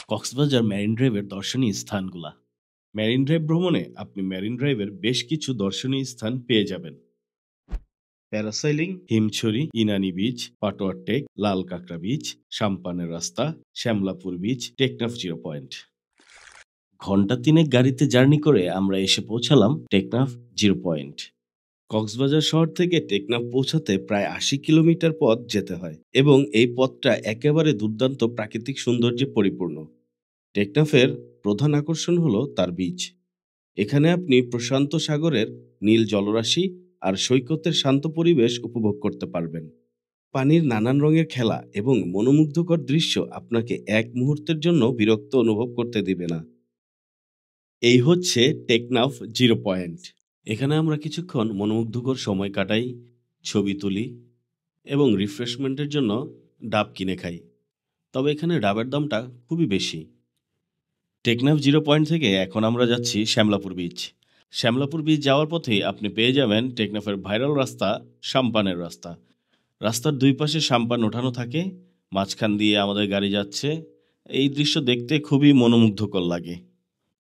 Cox's Bazar marine ড্রাইভের দর্শনীয় স্থানগুলা। Marine drive ভ্রমণে আপনি মেরিন ড্রাইভের বেশ কিছু দর্শনীয় স্থান পেয়ে যাবেন। প্যারাসাইলিং, হিমছড়ি, ইনানি বিচ, পাটোয়ার টেক, লাল কাঁকড়া বিচ, সাম্পানের রাস্তা, Shamlapur beach, Teknaf zero point. ঘন্টা তিনেক গাড়িতে জার্নি করে আমরা এসে পৌঁছালাম টেকনাফ জিরো পয়েন্ট। কক্সবাজার শহর থেকে টেকনাফ পৌঁছাতে প্রায় ৮০ কিলোমিটার পথ যেতে হয় এবং এই পথটা একেবারে দুর্দান্ত প্রাকৃতিক সৌন্দর্যে পরিপূর্ণ। টেকনাফের প্রধান আকর্ষণ হলো তার বিচ। এখানে আপনি প্রশান্ত সাগরের নীল জলরাশি আর সৈকতের শান্ত পরিবেশ উপভোগ করতে পারবেন। পানির নানান রঙের খেলা এবং মনোমুগ্ধকর দৃশ্য আপনাকে এক মুহূর্তের জন্য বিরক্ত অনুভব করতে দিবে না। এই হচ্ছে টেকনাফ জিরো পয়েন্ট। এখানে আমরা কিছুক্ষণ মনোমুগ্ধকর সময় কাটাই, ছবি তুলি এবং রিফ্রেশমেন্টের জন্য ডাব কিনে খাই। তবে এখানে ডাবের দামটা খুবই বেশি। টেকনাফ জিরো পয়েন্ট থেকে এখন আমরা যাচ্ছি শ্যামলাপুর বিচ। শ্যামলাপুর বিচ যাওয়ার পথেই আপনি পেয়ে যাবেন টেকনাফের ভাইরাল রাস্তা, সাম্পানের রাস্তা। রাস্তার দুই পাশে সাম্পান ওঠানো থাকে, মাঝখান দিয়ে আমাদের গাড়ি যাচ্ছে। এই দৃশ্য দেখতে খুবই মনোমুগ্ধকর লাগে।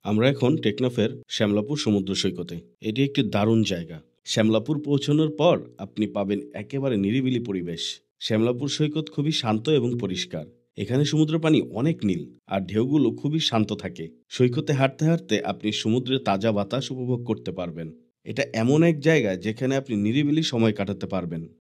আমরা এখন টেকনাফের শ্যামলাপুর সমুদ্র সৈকতে। এটি একটি দারুণ জায়গা। শ্যামলাপুর পৌঁছানোর পর আপনি পাবেন একেবারে নিরিবিলি পরিবেশ। শ্যামলাপুর সৈকত খুবই শান্ত এবং পরিষ্কার। এখানে সমুদ্র পানি অনেক নীল আর ঢেউগুলো খুবই শান্ত থাকে। সৈকতে হাঁটতে হাঁটতে আপনি সমুদ্রের তাজা বাতাস উপভোগ করতে পারবেন। এটা এমন এক জায়গা যেখানে আপনি নিরিবিলি সময় কাটাতে পারবেন।